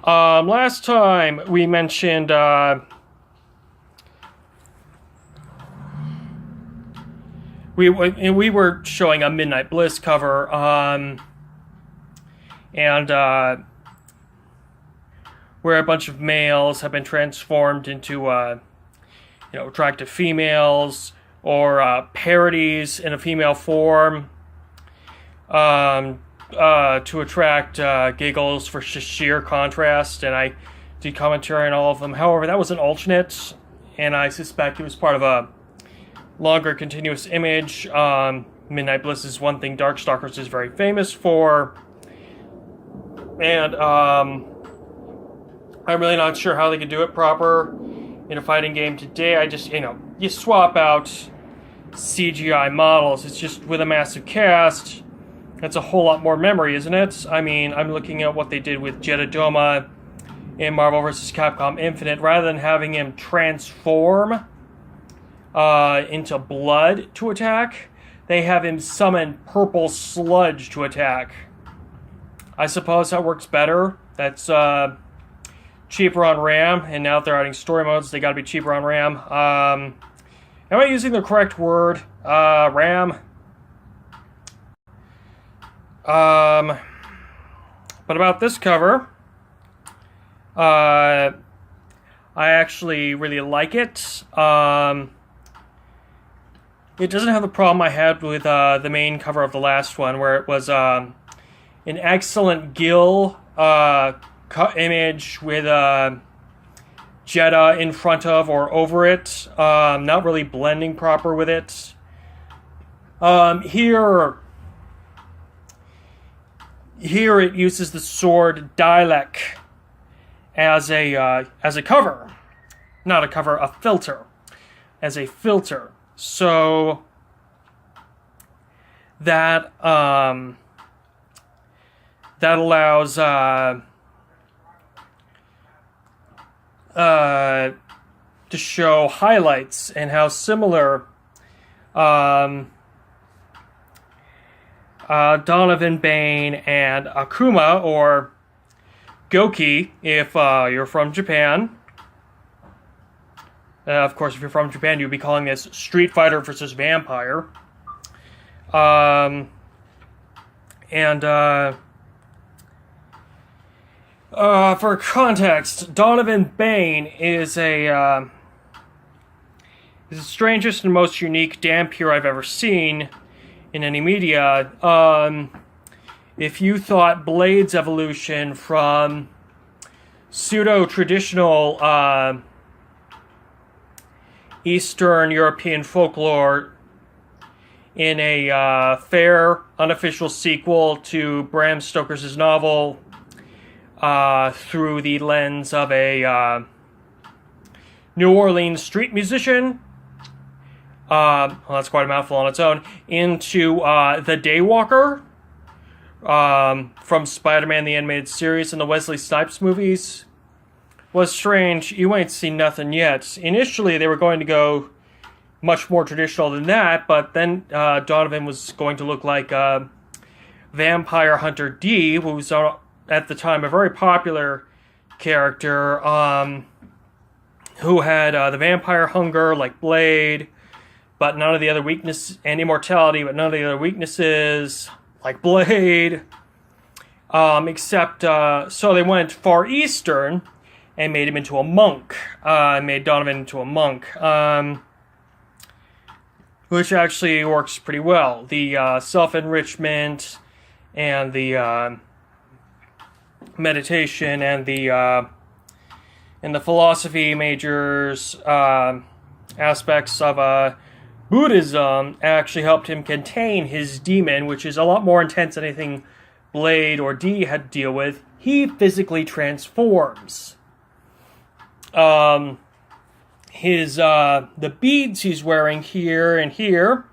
Last time we mentioned we were showing a Midnight Bliss cover, and where a bunch of males have been transformed into attractive females, or parodies in a female form, to attract giggles for sheer contrast, and I did commentary on all of them. However, that was an alternate, and I suspect it was part of a longer continuous image. Midnight Bliss is one thing Darkstalkers is very famous for, and I'm really not sure how they could do it proper in a fighting game today. I just, you swap out CGI models. It's just with a massive cast. That's a whole lot more memory, isn't it? I mean, I'm looking at what they did with Jedediah in Marvel vs. Capcom Infinite. Rather than having him transform into blood to attack, they have him summon purple sludge to attack. I suppose that works better. That's cheaper on RAM, and now that they're adding story modes, they gotta be cheaper on RAM. Am I using the correct word? RAM? But about this cover, I actually really like it. It doesn't have the problem I had with the main cover of the last one, where it was an excellent gill image with Jeddah in front of or over it, not really blending proper with it. Here it uses the sword Dalek as a cover, not a cover, a filter, as a filter. So that allows to show highlights and how similar Donovan Bane and Akuma, or Goki, if you're from Japan. Of course, if you're from Japan, you'd be calling this Street Fighter versus Vampire. For context, Donovan Bane is the strangest and most unique Dhampir I've ever seen in any media. If you thought Blade's evolution from pseudo-traditional Eastern European folklore in a fair, unofficial sequel to Bram Stoker's novel through the lens of a New Orleans street musician, well, that's quite a mouthful on its own, into the Daywalker from Spider-Man the Animated Series and the Wesley Snipes movies, was strange. You ain't seen nothing yet. Initially, they were going to go much more traditional than that, but then Donovan was going to look like Vampire Hunter D, who was at the time a very popular character, who had the vampire hunger like Blade, but none of the other weaknesses, and immortality, but none of the other weaknesses like Blade, except, so they went Far Eastern and made him into a monk, made Donovan into a monk, which actually works pretty well. The self-enrichment and the meditation and the philosophy majors aspects of Buddhism actually helped him contain his demon, which is a lot more intense than anything Blade or D had to deal with. He physically transforms. The beads he's wearing here and here,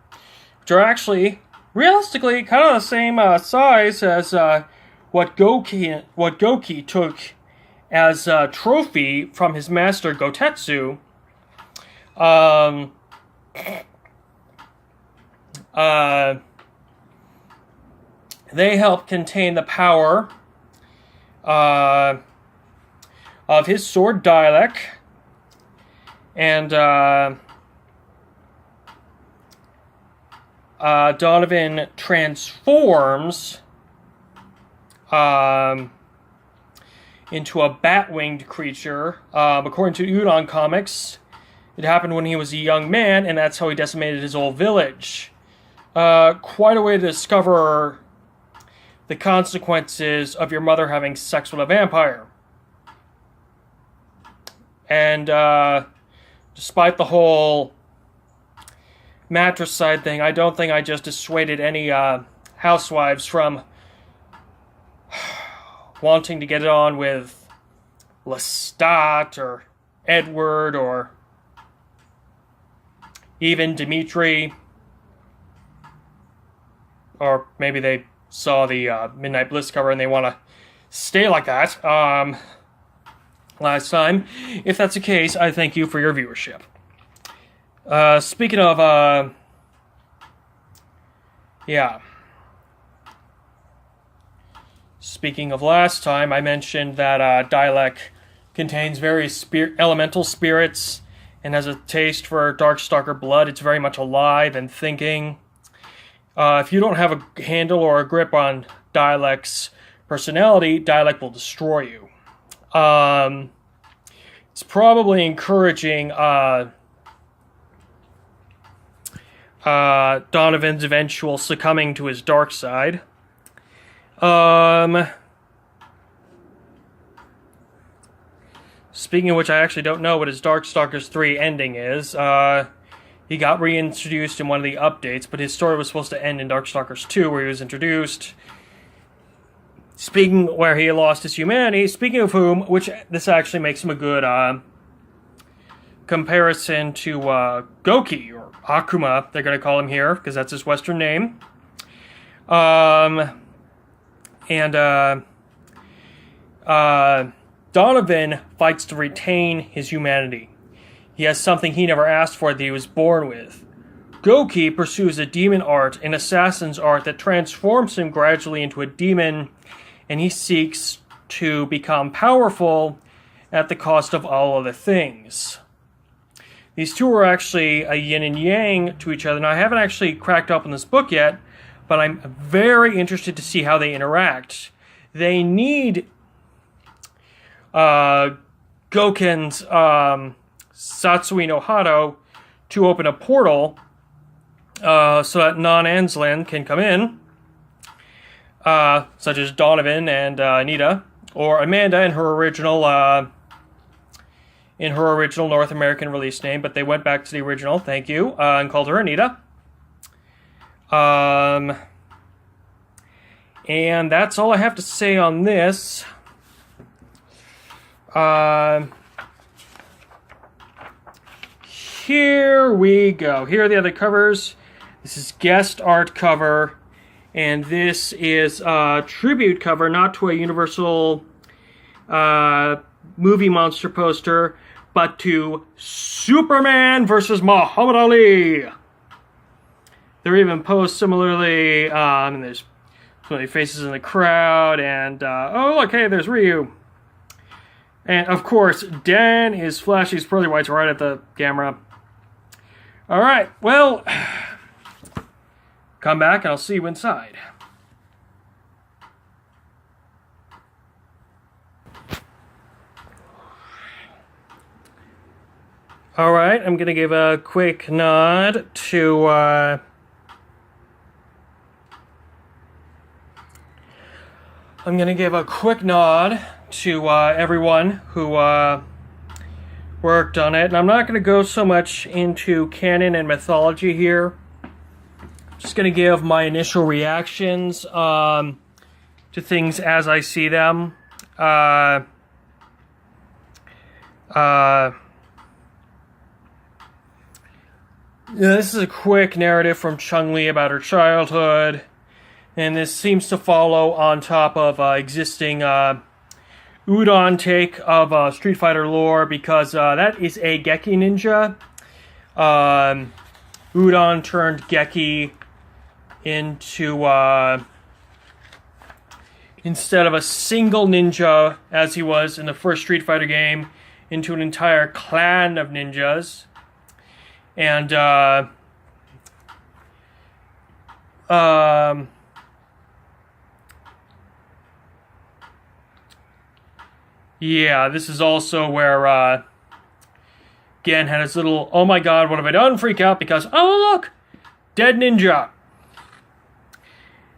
which are actually realistically kind of the same size as what Goki took as a trophy from his master Gotetsu. They help contain the power of his sword Dialek, and Donovan transforms into a bat-winged creature. According to Udon comics, it happened when he was a young man, and that's how he decimated his old village. Quite a way to discover the consequences of your mother having sex with a vampire. And despite the whole matricide thing, I don't think I just dissuaded any housewives from wanting to get it on with Lestat or Edward or even Dimitri. Or maybe they saw the Midnight Bliss cover and they want to stay like that last time. If that's the case, I thank you for your viewership. Speaking of, Speaking of last time, I mentioned that Dialek contains various elemental spirits and has a taste for Darkstalker blood. It's very much alive and thinking. If you don't have a handle or a grip on Dialek's personality, Dialek will destroy you. It's probably encouraging Donovan's eventual succumbing to his dark side. Speaking of which, I actually don't know what his Darkstalkers 3 ending is. He got reintroduced in one of the updates, but his story was supposed to end in Darkstalkers 2, where he was introduced. Where he lost his humanity. Speaking of whom, which this actually makes him a good comparison to Goki, or Akuma, they're going to call him here, because that's his Western name. Donovan fights to retain his humanity. He has something he never asked for that he was born with. Goki pursues a demon art, an assassin's art that transforms him gradually into a demon, and he seeks to become powerful at the cost of all other things. These two are actually a yin and yang to each other. Now, I haven't actually cracked open this book yet, but I'm very interested to see how they interact. They need Goken's Satsui no Hado to open a portal so that non-Anslin can come in, such as Donovan and Anita, or Amanda in her original North American release name, but they went back to the original, thank you, and called her Anita. And that's all I have to say on this. Here we go. Here are the other covers. This is guest art cover, and this is a tribute cover, not to a Universal movie monster poster, but to Superman versus Muhammad Ali. They're even posed similarly, and there's familiar faces in the crowd, and oh look, hey, there's Ryu. And of course, Dan is flashing his pearly whites right at the camera. Alright, well, come back and I'll see you inside. Alright, I'm going to give a quick nod to everyone who worked on it. And I'm not going to go so much into canon and mythology here. I'm just going to give my initial reactions to things as I see them. This is a quick narrative from Chung-Li about her childhood, and this seems to follow on top of existing Udon take of Street Fighter lore, because that is a Geki ninja. Udon turned Geki into instead of a single ninja, as he was in the first Street Fighter game, into an entire clan of ninjas. And, yeah, this is also where, Gen had his little, oh my god, what have I done? Freak out because, oh look! Dead ninja!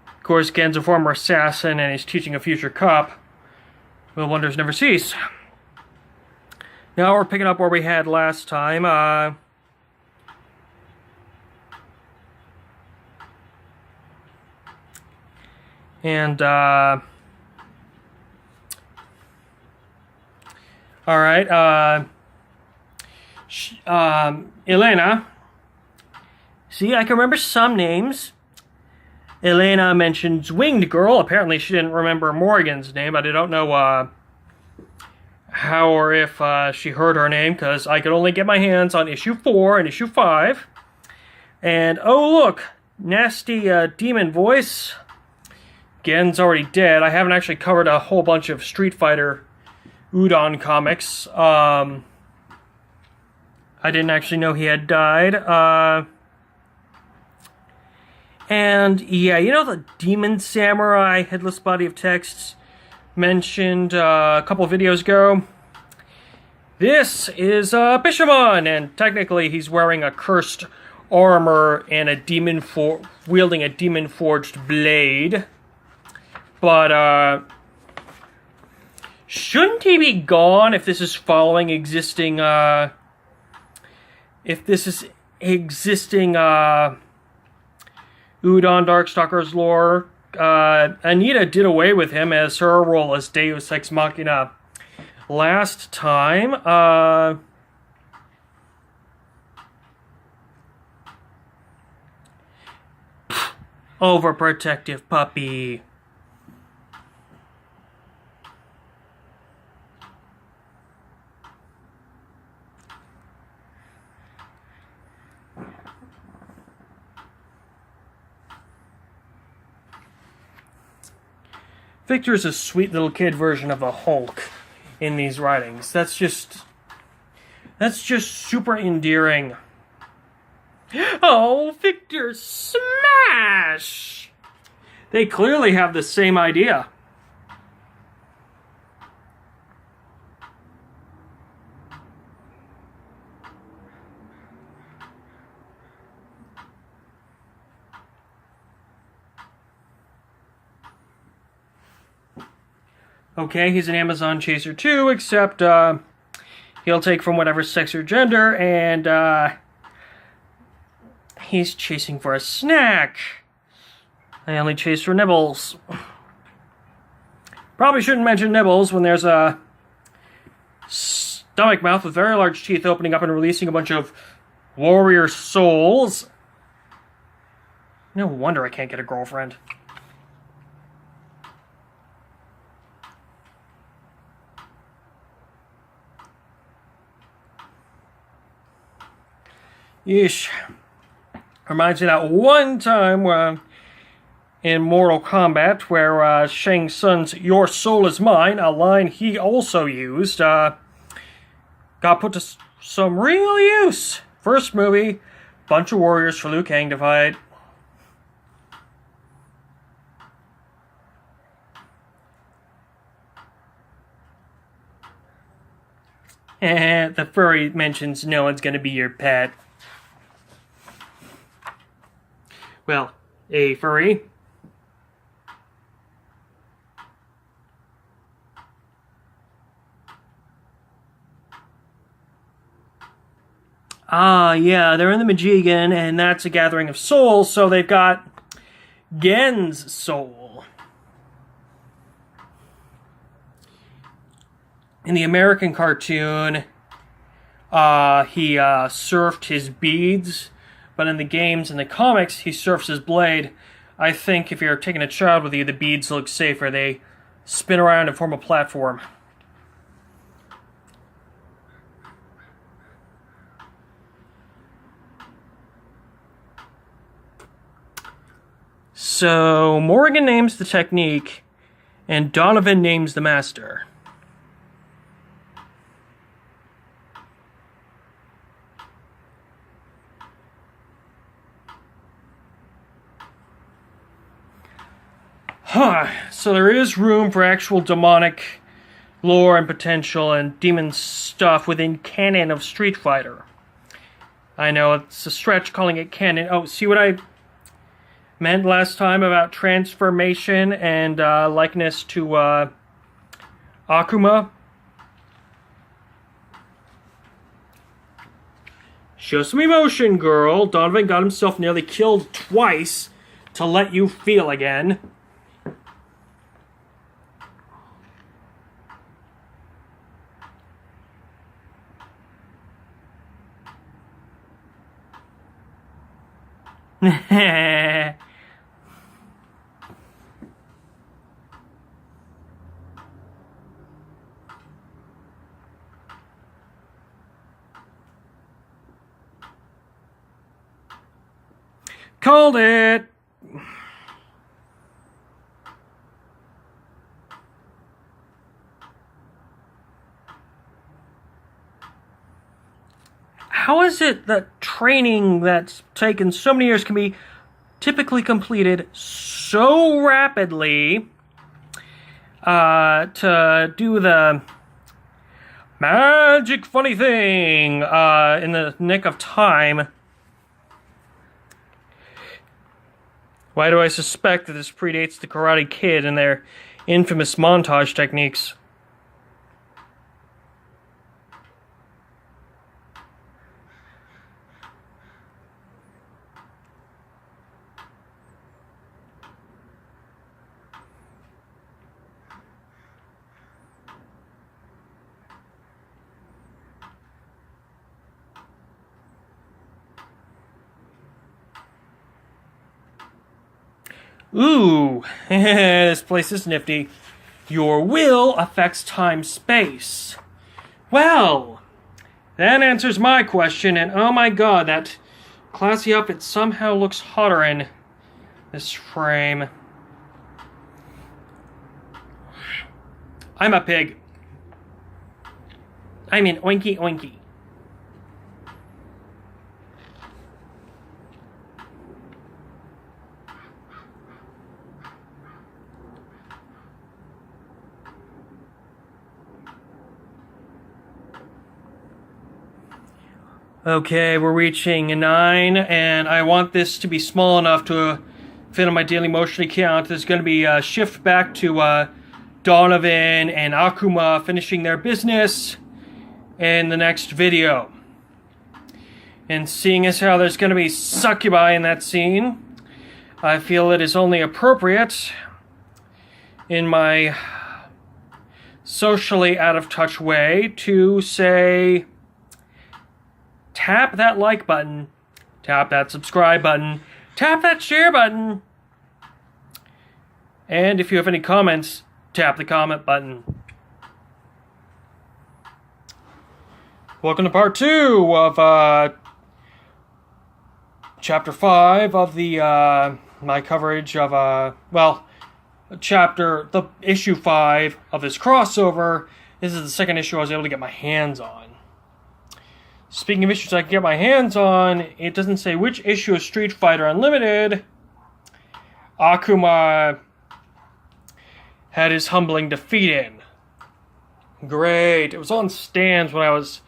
Of course, Gen's a former assassin and he's teaching a future cop. Will wonders never cease. Now we're picking up where we had last time. Alright, Elena. See, I can remember some names. Elena mentions Winged Girl. Apparently she didn't remember Morgan's name, but I don't know how or if she heard her name, because I could only get my hands on issue 4 and issue 5. And, oh look, nasty demon voice. Gen's already dead. I haven't actually covered a whole bunch of Street Fighter Udon comics. I didn't actually know he had died. And, yeah, you know the Demon Samurai headless body of texts mentioned a couple of videos ago? This is Bishamon, and technically he's wearing a cursed armor and a wielding a demon-forged blade. But, shouldn't he be gone if this is following existing, Udon Darkstalkers lore? Anita did away with him as her role as Deus Ex Machina last time. Overprotective puppy. Victor's a sweet little kid version of a Hulk in these writings. That's just super endearing. Oh, Victor, smash! They clearly have the same idea. Okay, he's an Amazon chaser too, except he'll take from whatever sex or gender, and he's chasing for a snack. I only chase for nibbles. Probably shouldn't mention nibbles when there's a stomach mouth with very large teeth opening up and releasing a bunch of warrior souls. No wonder I can't get a girlfriend. Yeesh. Reminds me of that one time in Mortal Kombat where Shang Tsung's "Your soul is mine," a line he also used, got put to some real use. First movie, bunch of warriors for Liu Kang to fight. And the furry mentions no one's gonna be your pet. Well, a furry. Ah, yeah, they're in the Majigan, and that's a gathering of souls, so they've got Gen's soul. In the American cartoon, he surfed his beads, but in the games and the comics, he surfs his blade. I think if you're taking a child with you, the beads look safer. They spin around and form a platform. So, Morgan names the technique, And Donovan names the master. So there is room for actual demonic lore and potential and demon stuff within canon of Street Fighter. I know it's a stretch calling it canon. Oh, see what I meant last time about transformation and likeness to Akuma? Show some emotion, girl. Donovan got himself nearly killed twice to let you feel again. Called it! How is it that training that's taken so many years can be typically completed so rapidly to do the magic funny thing in the nick of time? Why do I suspect that this predates the Karate Kid and their infamous montage techniques? Ooh, this place is nifty. Your will affects time-space. Well, that answers my question, and oh my god, that classy outfit somehow looks hotter in this frame. I'm a pig. I mean, oinky oinky. Okay, we're reaching 9, and I want this to be small enough to fit on my daily motion account. There's going to be a shift back to Donovan and Akuma finishing their business in the next video. And seeing as how there's going to be succubi in that scene, I feel it is only appropriate in my socially out-of-touch way to say, tap that like button, tap that subscribe button, tap that share button, and if you have any comments, tap the comment button. Welcome to part 2 of chapter 5 of the my coverage of issue 5 of this crossover. This is the second issue I was able to get my hands on. Speaking of issues I can get my hands on, it doesn't say which issue of Street Fighter Unlimited Akuma had his humbling defeat in. Great. It was on stands when I was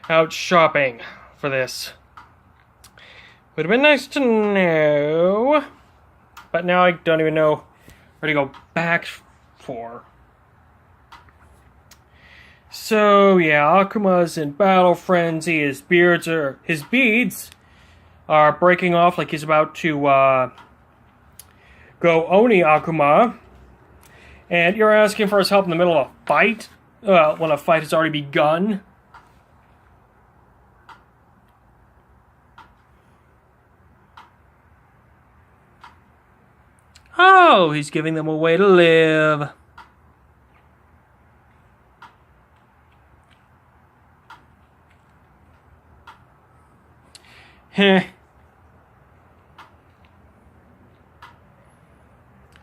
out shopping for this. Would have been nice to know, but now I don't even know where to go back for. So yeah, Akuma's in battle frenzy. His beads are breaking off like he's about to go Oni Akuma. And you're asking for his help in the middle of a fight? When a fight has already begun? Oh, he's giving them a way to live. Heh.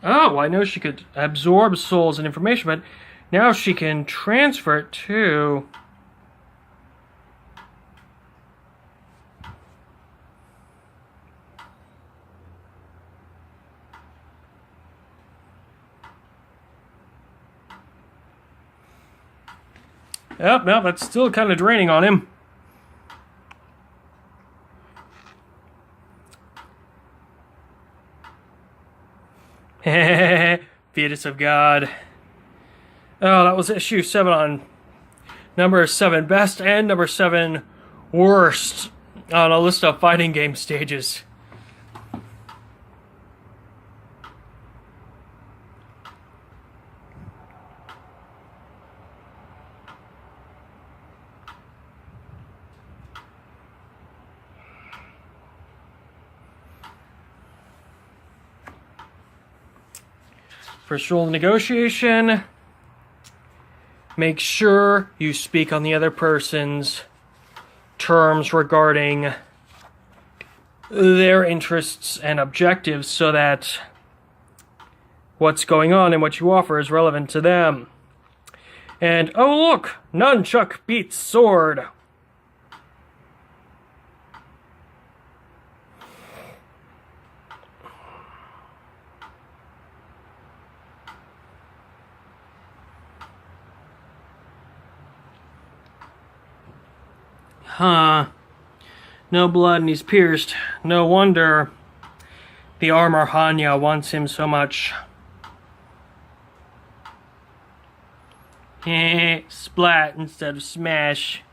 Oh, I know she could absorb souls and information, but now she can transfer it too. Yep, no, that's still kind of draining on him. Fetus of God. Oh, that was issue 7 on number 7 best and number 7 worst on a list of fighting game stages. First rule of negotiation: make sure you speak on the other person's terms regarding their interests and objectives so that what's going on and what you offer is relevant to them. And, oh look, nunchuck beats sword. Huh. No blood and he's pierced. No wonder the armor Hanya wants him so much. Splat instead of smash.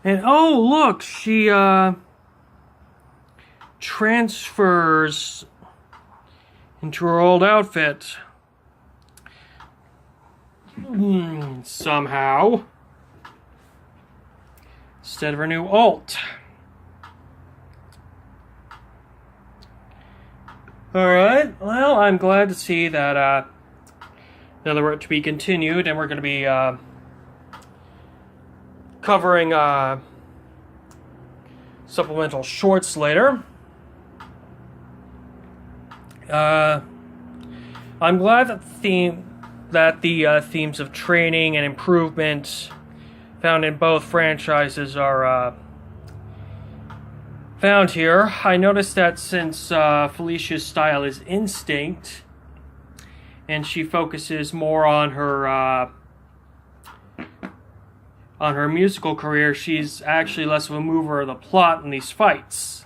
And oh, look, she transfers into her old outfit. Somehow. Instead of her new alt. Alright, well, I'm glad to see that another work to be continued, and we're going to be covering supplemental shorts later. I'm glad that the themes of training and improvement found in both franchises are found here. I noticed that since Felicia's style is instinct, and she focuses more on her musical career, she's actually less of a mover of the plot in these fights.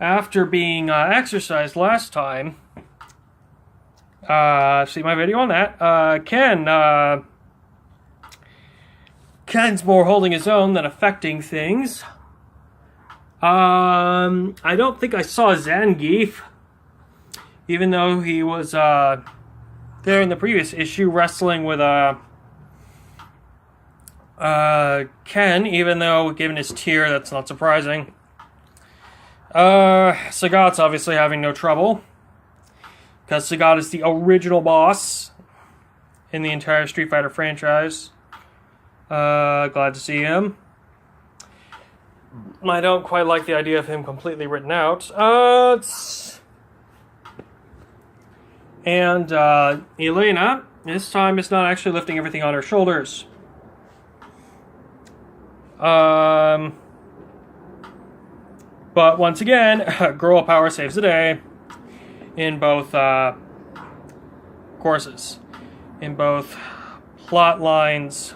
After being exercised last time, see my video on that, Ken's more holding his own than affecting things. I don't think I saw Zangief, even though he was there in the previous issue wrestling with Ken, even though given his tier that's not surprising. Sagat's obviously having no trouble, because Sagat is the original boss in the entire Street Fighter franchise. Glad to see him. I don't quite like the idea of him completely written out. And Elena, this time, is not actually lifting everything on her shoulders. But once again, girl power saves the day in both courses, in both plot lines.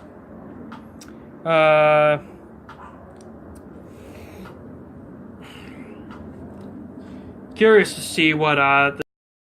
Curious to see what